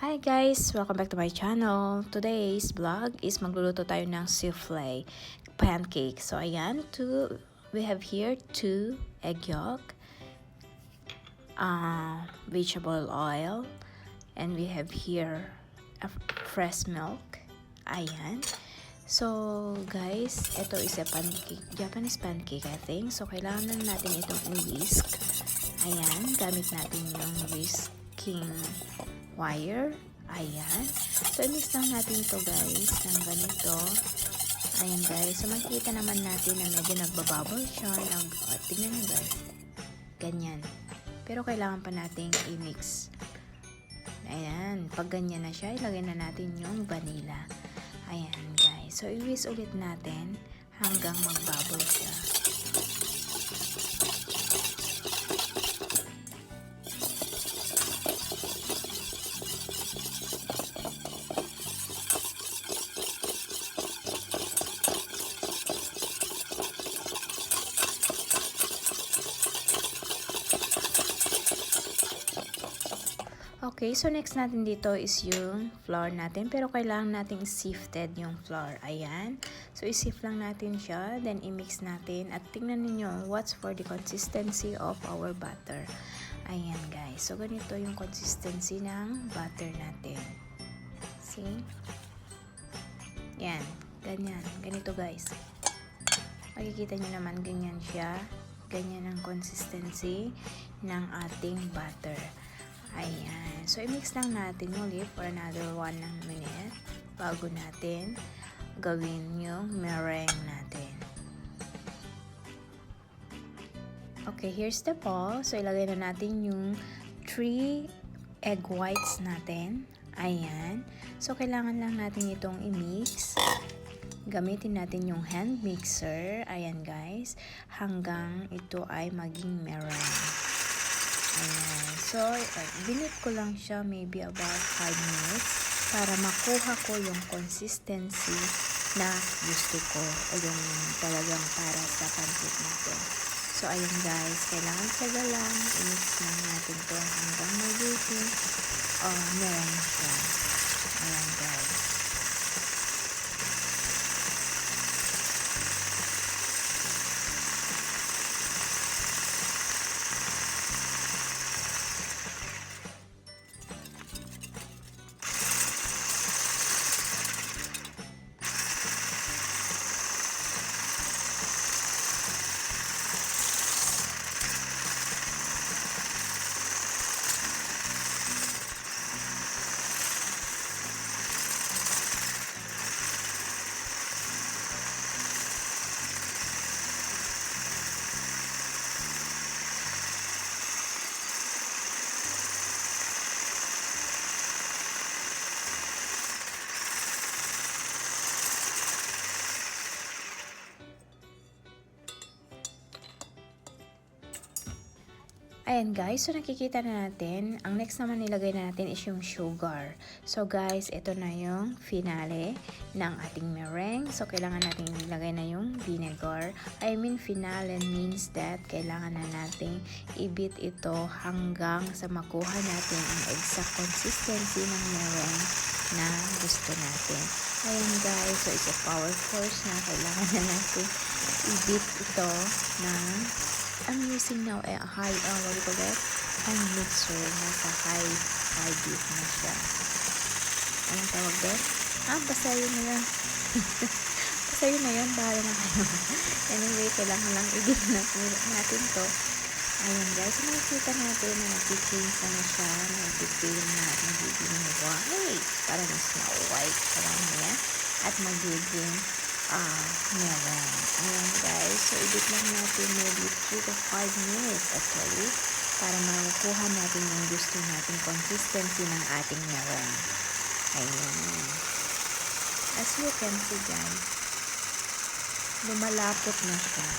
Hi guys! Welcome back to my channel. Today's vlog is magluluto tayo ng souffle pancake. So ayan, we have here 2 egg yolk, vegetable oil, and we have here a fresh milk. Ayan. So guys, ito is a pancake, Japanese pancake I think. So kailangan natin itong i-whisk. Ayan, gamit natin yung whisking wire. Ayan. So, i-mix lang natin ito guys ng ganito. Ayan guys. So, makikita naman natin na medyo nagbabubble siya. Tingnan nyo guys. Ganyan. Pero kailangan pa natin i-mix. Ayan. Pag ganyan na siya, ilagay na natin yung vanilla. Ayan guys. So, i-whisk ulit natin hanggang mag-bubble siya. Okay, so next natin dito is yung flour natin. Pero kailangan natin sifted yung flour. Ayan. So, isift lang natin siya. Then, i-mix natin. At tingnan ninyo what's for the consistency of our butter. Ayan, guys. So, ganito yung consistency ng butter natin. See? Yan. Ganyan. Ganito, guys. Makikita nyo naman, ganyan siya. Ganyan ang consistency ng ating butter. Ayan. So, i-mix lang natin ulit for another 1 minute bago natin gawin yung meringue natin. Okay, here's the ball. So, ilagay na natin yung 3 egg whites natin. Ayan. So, kailangan lang natin itong i-mix. Gamitin natin yung hand mixer. Ayan, guys. Hanggang ito ay maging meringue. Ayan. So, binit ko lang siya maybe about 5 minutes para makuha ko yung consistency na gusto ko o yung talagang para sa pancake natin. So, ayan guys, kailangan tsaga lang, i-mix lang natin to hanggang magiging meringue siya. Ayan guys. Ayan guys, so nakikita na natin, ang next naman nilagay na natin is yung sugar. So guys, ito na yung finale ng ating meringue. So kailangan natin ilagay na yung vinegar. I mean finale means that kailangan na natin i-beat ito hanggang sa makuha natin ang exact consistency ng meringue na gusto natin. Ayan guys, so it's a power force na kailangan na natin i-beat ito ng I'm using now a high, what do you call that? Hand mixer. Nasa high beat na siya. Anong tawag doon? Basta yun na yan. Basta yun na yan. Bahala na kayo. Anyway, kailangan lang i-beat natin to. Ayan guys, so makikita natin na nag-change na siya. Nag-feel na at magiging white. Parang snow white. Parang niya. At magiging meringue. Ayan guys, so i-beat lang natin maybe 3 to 5 minutes actually para makukuha natin yung gusto natin consistency ng ating meringue. Ayan. As you can see guys, lumalapot na siya.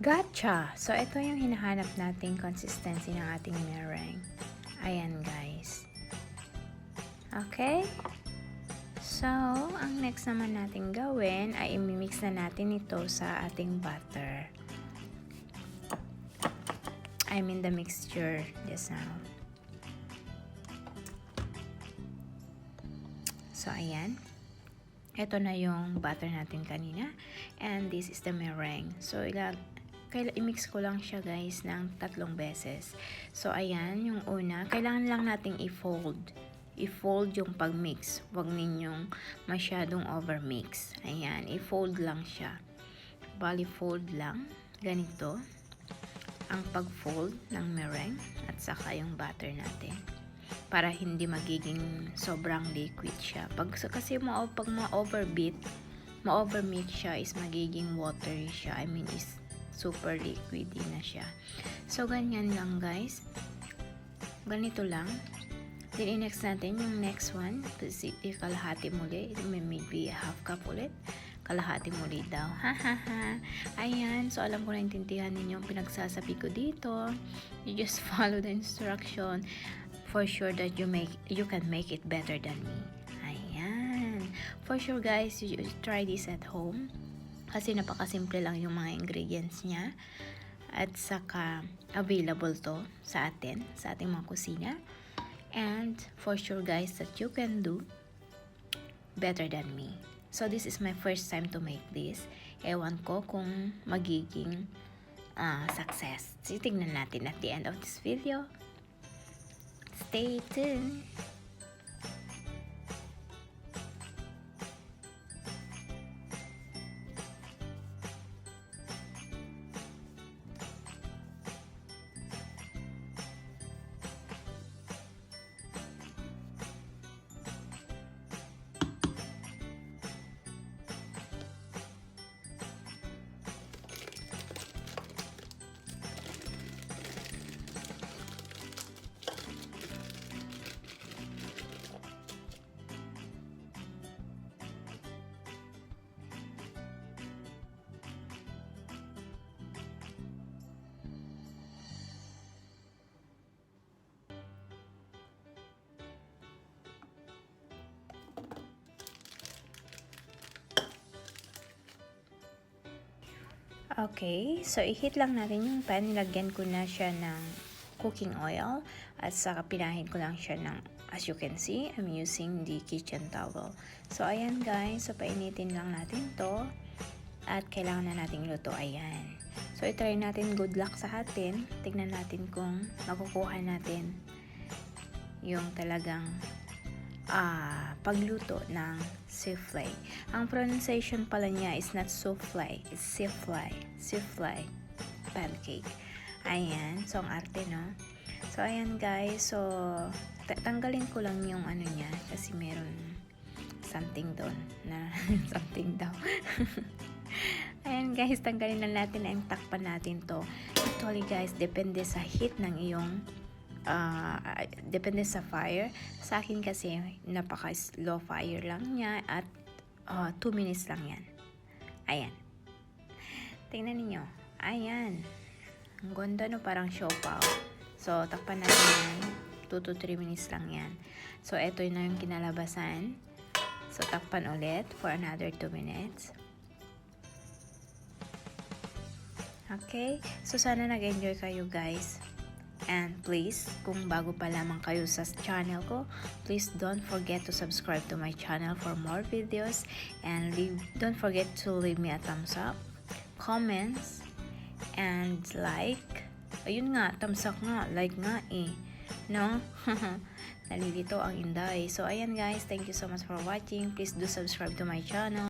Gotcha! So, ito yung hinahanap nating consistency ng ating meringue. Ayan, guys. Okay? So, ang next naman natin gawin ay imimix na natin ito sa ating butter. I mean the mixture just now. So, ayan. Ito na yung butter natin kanina. And this is the meringue. So, i-mix ko lang siya guys ng 3 beses. So, ayan, yung una, kailangan lang nating i-fold. I-fold yung pag-mix. Huwag ninyong masyadong over-mix. Ayan, i-fold lang siya. Bali, fold lang. Ganito. Ang pag-fold ng meringue at saka yung butter natin. Para hindi magiging sobrang liquid siya. Kasi pag ma-overmix siya is magiging watery siya. I mean, is super liquidy na siya. So, ganyan lang guys. Ganito lang. Then, i-next natin yung next one. Kalahati muli. Maybe half cup ulit. Kalahati muli daw. Hahaha. Ayan. So, alam ko na intindihan ninyo yung pinagsasabi ko dito. You just follow the instruction for sure that you can make it better than me. Ayan. For sure guys, you try this at home. Kasi napakasimple lang yung mga ingredients niya. At saka, available to sa atin, sa ating mga kusina. And for sure guys that you can do better than me. So this is my first time to make this. Ewan ko kung magiging success. So tignan natin at the end of this video. Stay tuned. Okay, so i-heat lang natin yung pan. Nilagyan ko na siya ng cooking oil at saka pinahin ko lang siya ng, as you can see, I'm using the kitchen towel. So ayan guys, so painitin lang natin to at kailangan na natin iluto. Ayan. So i-try natin, good luck sa atin. Tignan natin kung makukuha natin yung talagang pagluto ng souffle. Ang pronunciation pala niya is not souffle, it's souffle. Souffle pancake. Ayan. So, ang arte, no? So, ayan guys. So, tanggalin ko lang yung ano niya kasi meron something doon na something daw. Ayan guys, tanggalin na natin and takpan natin to. Actually guys, depende sa heat ng iyong depende sa fire. Sa akin kasi napaka low fire lang niya at 2 minutes lang yan. Ayan, tingnan niyo. Ayan, ang ganda no, parang siopaw. So takpan natin yan, 2 to 3 minutes lang yan. So eto na yung kinalabasan. So takpan ulit for another 2 minutes. Okay, so sana nag-enjoy kayo guys. And please, kung bago pa lamang kayo sa channel ko, please don't forget to subscribe to my channel for more videos. And don't forget to leave me a thumbs up, comments, and like. Ayun nga, thumbs up nga, like nga eh. No? Nalilito ang inday. So ayan guys, thank you so much for watching. Please do subscribe to my channel.